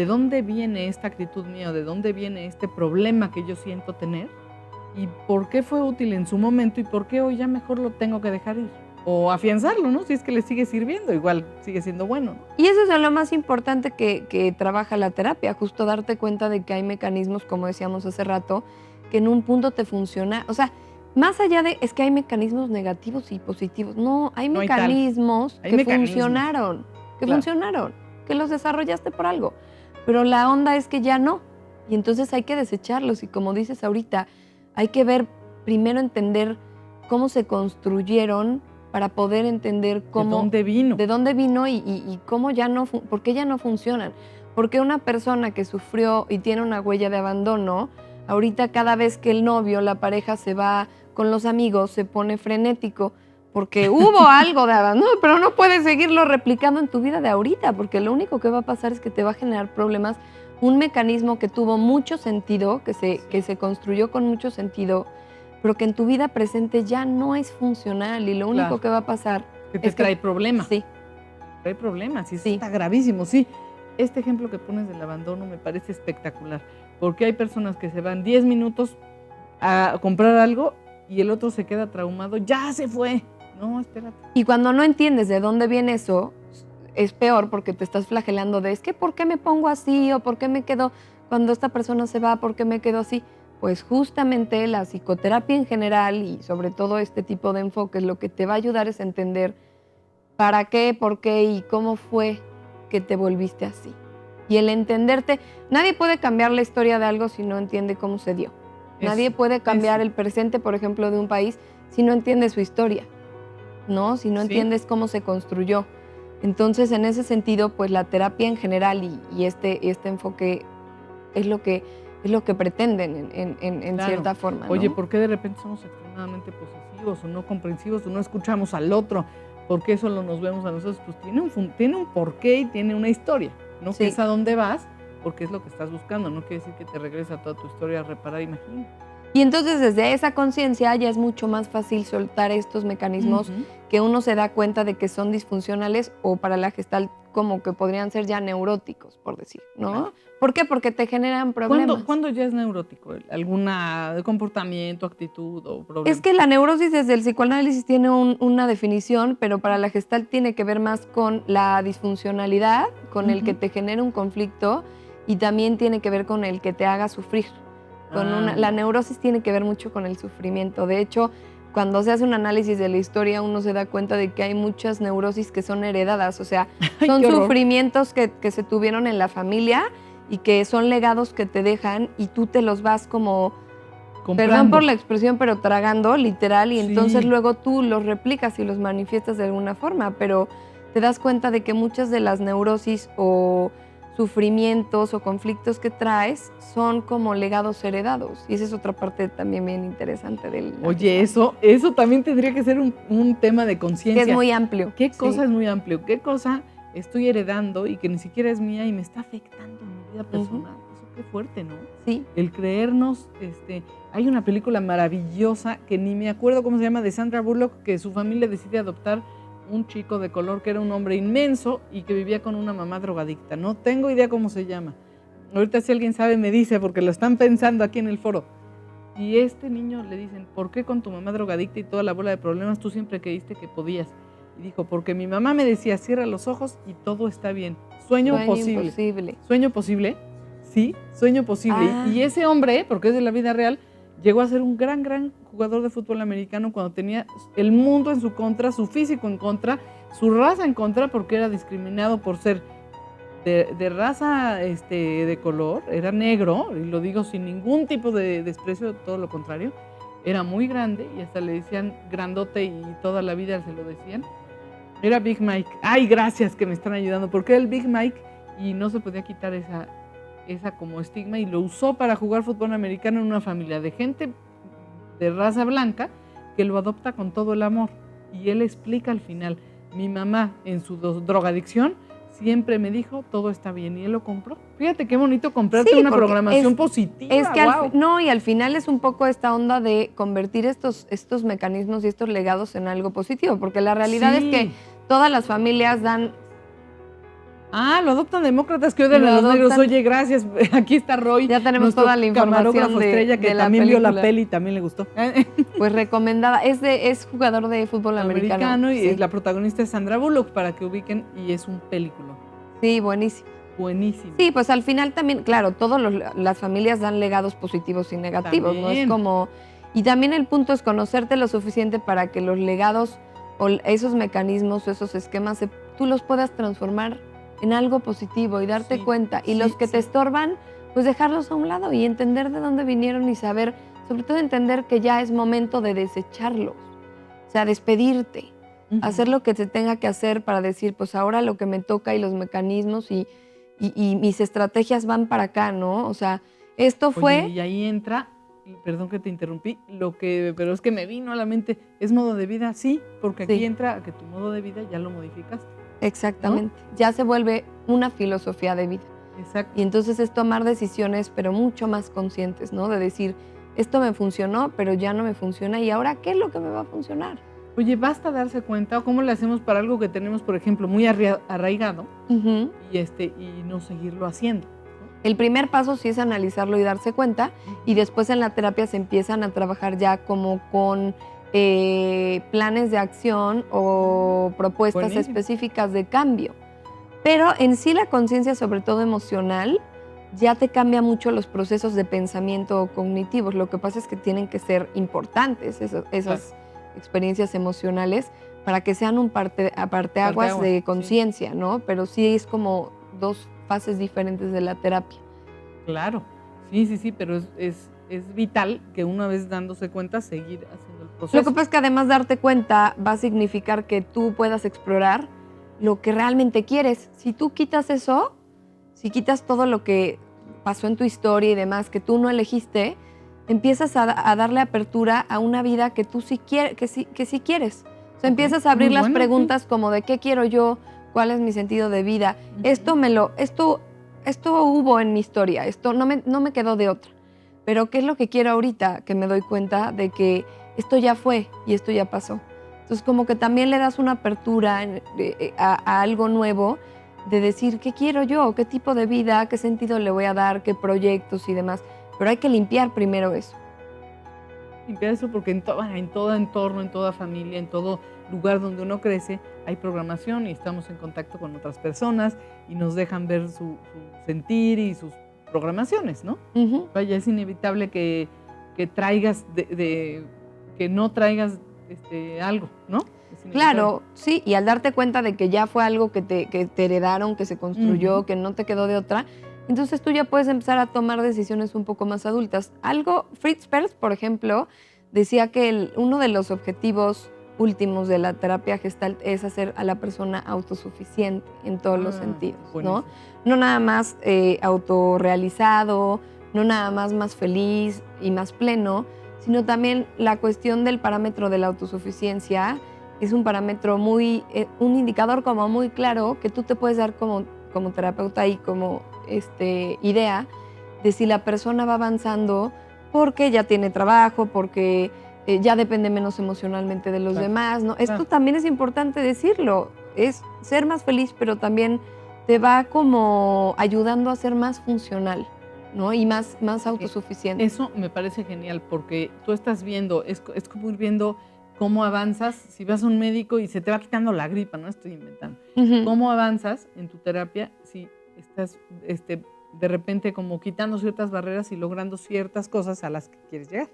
dónde viene esta actitud mía, de dónde viene este problema que yo siento tener y por qué fue útil en su momento y por qué hoy ya mejor lo tengo que dejar ir. O afianzarlo, ¿no? Si es que le sigue sirviendo, igual sigue siendo bueno, ¿no? Y eso es lo más importante que trabaja la terapia, justo darte cuenta de que hay mecanismos, como decíamos hace rato, que en un punto te funciona. O sea, más allá de, es que hay mecanismos negativos y positivos. No, hay mecanismos que funcionaron, que los desarrollaste por algo. Pero la onda es que ya no. Y entonces hay que desecharlos. Y como dices ahorita, hay que ver, primero entender cómo se construyeron para poder entender cómo, de dónde vino y cómo ya no, por qué ya no funcionan. Porque una persona que sufrió y tiene una huella de abandono, ahorita cada vez que el novio, la pareja se va con los amigos, se pone frenético, porque hubo algo de abandono, pero no puedes seguirlo replicando en tu vida de ahorita, porque lo único que va a pasar es que te va a generar problemas un mecanismo que tuvo mucho sentido, que se construyó con mucho sentido, pero que en tu vida presente ya no es funcional y lo único que va a pasar que te trae problemas. Sí. Trae problemas y eso Sí. está gravísimo, sí. Este ejemplo que pones del abandono me parece espectacular, porque hay personas que se van 10 minutos a comprar algo y el otro se queda traumado, ya se fue. No, espérate. Y cuando no entiendes de dónde viene eso, es peor porque te estás flagelando de, es que ¿por qué me pongo así? O ¿por qué me quedo cuando esta persona se va? ¿Por qué me quedo así? Pues justamente la psicoterapia en general y sobre todo este tipo de enfoques lo que te va a ayudar es entender para qué, por qué y cómo fue que te volviste así. Y el entenderte, nadie puede cambiar la historia de algo si no entiende cómo se dio. Nadie puede cambiar el presente, por ejemplo, de un país si no entiende su historia, ¿no? Si no entiendes cómo se construyó. Entonces, en ese sentido, pues la terapia en general y este enfoque es lo que pretenden en Claro. cierta forma, ¿no? Oye, ¿por qué de repente somos extremadamente posesivos o no comprensivos o no escuchamos al otro? ¿Por qué solo nos vemos a nosotros? Pues tiene un porqué y tiene una historia, ¿no? Sí. Que es a dónde vas, porque es lo que estás buscando. No quiere decir que te regresa toda tu historia a reparar, imagínate. Y entonces desde esa conciencia ya es mucho más fácil soltar estos mecanismos que uno se da cuenta de que son disfuncionales o para la Gestalt como que podrían ser ya neuróticos, por decir, ¿no? Claro. ¿Por qué? Porque te generan problemas. ¿Cuándo ya es neurótico? ¿Alguna comportamiento, actitud o problema? Es que la neurosis desde el psicoanálisis tiene una definición, pero para la Gestalt tiene que ver más con la disfuncionalidad, con el que te genera un conflicto y también tiene que ver con el que te haga sufrir. La neurosis tiene que ver mucho con el sufrimiento. De hecho, cuando se hace un análisis de la historia, uno se da cuenta de que hay muchas neurosis que son heredadas. O sea, son sufrimientos que se tuvieron en la familia y que son legados que te dejan y tú te los vas como, perdón por la expresión, pero tragando, literal, y entonces luego tú los replicas y los manifiestas de alguna forma, pero te das cuenta de que muchas de las neurosis o sufrimientos o conflictos que traes son como legados heredados. Y esa es otra parte también bien interesante del... Oye, eso también tendría que ser un tema de conciencia. Que es muy amplio. ¿Qué cosa es muy amplio? ¿Qué cosa estoy heredando y que ni siquiera es mía y me está afectando en mi vida personal? Eso qué fuerte, ¿no? Sí. El creernos, hay una película maravillosa que ni me acuerdo cómo se llama, de Sandra Bullock, que su familia decide adoptar un chico de color que era un hombre inmenso y que vivía con una mamá drogadicta. No tengo idea cómo se llama. Ahorita si alguien sabe me dice, porque lo están pensando aquí en el foro. Y este niño le dicen, ¿por qué con tu mamá drogadicta y toda la bola de problemas tú siempre creíste que podías? Y dijo, porque mi mamá me decía, cierra los ojos y todo está bien. Sueño posible. Imposible. ¿Sueño posible? Sí, sueño posible. Y ese hombre, porque es de la vida real, llegó a ser un gran jugador de fútbol americano cuando tenía el mundo en su contra, su físico en contra, su raza en contra, porque era discriminado por ser de raza de color, era negro, y lo digo sin ningún tipo de desprecio, todo lo contrario, era muy grande y hasta le decían grandote y toda la vida se lo decían. Era Big Mike. Ay, gracias que me están ayudando, porque era el Big Mike y no se podía quitar esa como estigma y lo usó para jugar fútbol americano en una familia de gente de raza blanca que lo adopta con todo el amor. Y él explica al final, mi mamá en su drogadicción siempre me dijo, todo está bien, y él lo compró. Fíjate qué bonito comprarte una programación positiva. Es que y al final es un poco esta onda de convertir estos mecanismos y estos legados en algo positivo, porque la realidad es que todas las familias dan... lo adoptan demócratas que odian a los negros. Oye, gracias. Aquí está Roy. Ya tenemos toda la información estrella que también vio la peli y también le gustó. Pues recomendada. Es jugador de fútbol americano. Y la protagonista es Sandra Bullock, para que ubiquen, y es un película. Sí, buenísimo. Buenísimo. Sí, pues al final también, claro, todas las familias dan legados positivos y negativos, también. ¿No? Es como... Y también el punto es conocerte lo suficiente para que los legados o esos mecanismos o esos esquemas tú los puedas transformar en algo positivo y darte cuenta. Y los que te estorban, pues dejarlos a un lado y entender de dónde vinieron y saber, sobre todo entender que ya es momento de desecharlos. O sea, despedirte, hacer lo que se tenga que hacer para decir, pues ahora lo que me toca y los mecanismos y mis estrategias van para acá, ¿no? O sea, esto fue... Oye, y ahí entra, perdón que te interrumpí, pero es que me vino a la mente, ¿es modo de vida? Sí, porque aquí entra que tu modo de vida ya lo modificaste. Exactamente. ¿No? Ya se vuelve una filosofía de vida. Exacto. Y entonces es tomar decisiones, pero mucho más conscientes, ¿no? De decir, esto me funcionó, pero ya no me funciona, ¿y ahora qué es lo que me va a funcionar? Oye, basta darse cuenta, o cómo le hacemos para algo que tenemos, por ejemplo, muy arraigado, Ujú. y no seguirlo haciendo. El primer paso sí es analizarlo y darse cuenta, y después en la terapia se empiezan a trabajar ya como con planes de acción o propuestas Buenísimo. específicas de cambio. Pero en sí la conciencia, sobre todo emocional, ya te cambia mucho los procesos de pensamiento cognitivos. Lo que pasa es que tienen que ser importantes esas experiencias emocionales para que sean un parteaguas Parteaguas, de sí. conciencia, ¿no? Pero sí es como dos fases diferentes de la terapia. Claro, sí, pero es vital que una vez dándose cuenta, seguir haciendo el proceso. Lo que pasa es que además darte cuenta va a significar que tú puedas explorar lo que realmente quieres. Si tú quitas eso, si quitas todo lo que pasó en tu historia y demás que tú no elegiste, empiezas a darle apertura a una vida que tú sí quieres, que sí quieres. O sea, empiezas a abrir Muy las bueno, preguntas como de qué quiero yo, cuál es mi sentido de vida. Ujú. Esto hubo en mi historia, esto no me quedó de otra. Pero ¿qué es lo que quiero ahorita? Que me doy cuenta de que esto ya fue y esto ya pasó. Entonces, como que también le das una apertura a algo nuevo de decir, ¿qué quiero yo? ¿Qué tipo de vida? ¿Qué sentido le voy a dar? ¿Qué proyectos y demás? Pero hay que limpiar primero eso. Limpiar eso porque en todo entorno, en toda familia, en todo lugar donde uno crece, hay programación y estamos en contacto con otras personas y nos dejan ver su sentir y sus programaciones, ¿no? Ujú. Vaya, es inevitable que traigas, que no traigas algo, ¿no? Es inevitable. Claro, sí, y al darte cuenta de que ya fue algo que te heredaron, que se construyó, Ujú. que no te quedó de otra, entonces tú ya puedes empezar a tomar decisiones un poco más adultas. Fritz Perls, por ejemplo, decía que uno de los objetivos últimos de la terapia Gestalt es hacer a la persona autosuficiente en todos los sentidos, ¿no? Buenísimo. No nada más autorrealizado, no nada más feliz y más pleno, sino también la cuestión del parámetro de la autosuficiencia es un parámetro un indicador como muy claro que tú te puedes dar como terapeuta y como idea de si la persona va avanzando porque ya tiene trabajo, porque ya depende menos emocionalmente de los Claro. demás, ¿no? Claro. Esto también es importante decirlo, es ser más feliz, pero también te va como ayudando a ser más funcional, ¿no? Y más autosuficiente. Eso me parece genial porque tú estás viendo, es como ir viendo cómo avanzas. Si vas a un médico y se te va quitando la gripa, no estoy inventando. Ujú. ¿Cómo avanzas en tu terapia si estás de repente como quitando ciertas barreras y logrando ciertas cosas a las que quieres llegar?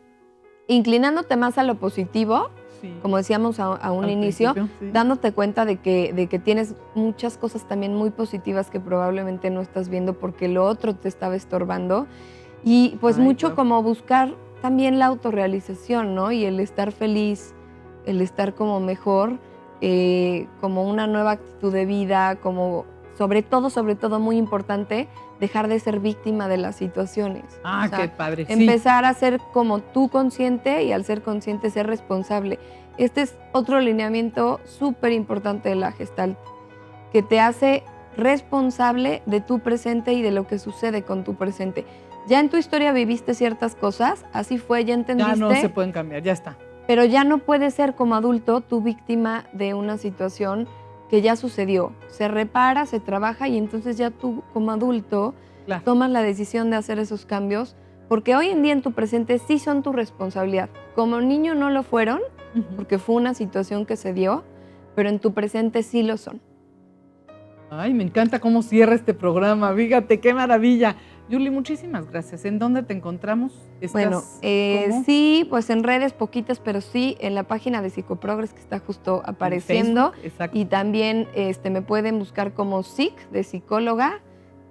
Inclinándote más a lo positivo, Sí. como decíamos a un Al inicio, principio, sí. dándote cuenta de que tienes muchas cosas también muy positivas que probablemente no estás viendo porque lo otro te estaba estorbando. Y pues Ay, mucho claro. como buscar también la autorrealización, ¿no? Y el estar feliz, el estar como mejor, como una nueva actitud de vida, como sobre todo muy importante, dejar de ser víctima de las situaciones. Ah, O sea, qué padre. Sí. empezar a ser como tú consciente y al ser consciente ser responsable. Este es otro lineamiento súper importante de la Gestalt, que te hace responsable de tu presente y de lo que sucede con tu presente. Ya en tu historia viviste ciertas cosas, así fue, ya entendiste, Ya no se pueden cambiar, ya está. pero ya no puedes ser como adulto tú víctima de una situación que ya sucedió. Se repara, se trabaja y entonces ya tú como adulto Claro. tomas la decisión de hacer esos cambios, porque hoy en día en tu presente sí son tu responsabilidad. Como niño no lo fueron, Ujú. porque fue una situación que se dio, pero en tu presente sí lo son. Ay, me encanta cómo cierra este programa. Fíjate, qué maravilla. Yuli, muchísimas gracias. ¿En dónde te encontramos? Bueno, ¿Cómo? sí, pues en redes poquitas, pero sí en la página de Psicoprogress que está justo En apareciendo. Facebook, exacto. Y también me pueden buscar como de psicóloga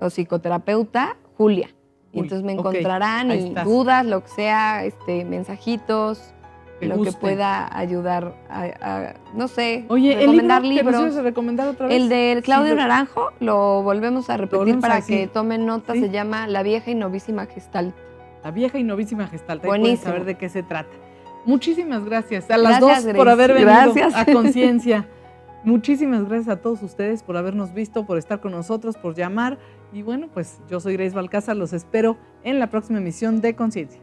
o psicoterapeuta Julia. Y entonces me ok, encontrarán ahí y estás. dudas, lo que sea, mensajitos, Que lo que gusten. pueda ayudar a no sé, Oye, recomendar el libro que nos libros. ibas a recomendar otra vez. El de Claudio Sí, Naranjo lo volvemos a repetir volvemos a para decir. que tomen nota. Sí. Se llama La vieja y novísima Gestalt. La vieja y novísima Gestalt. Ahí pueden Buenísimo. saber de qué se trata. Muchísimas gracias a las Gracias, dos por Grace. haber venido Gracias. a Conciencia. Muchísimas gracias a todos ustedes por habernos visto, por estar con nosotros, por llamar Y bueno, pues yo soy Grace Balcázar, los espero en la próxima emisión de Conciencia.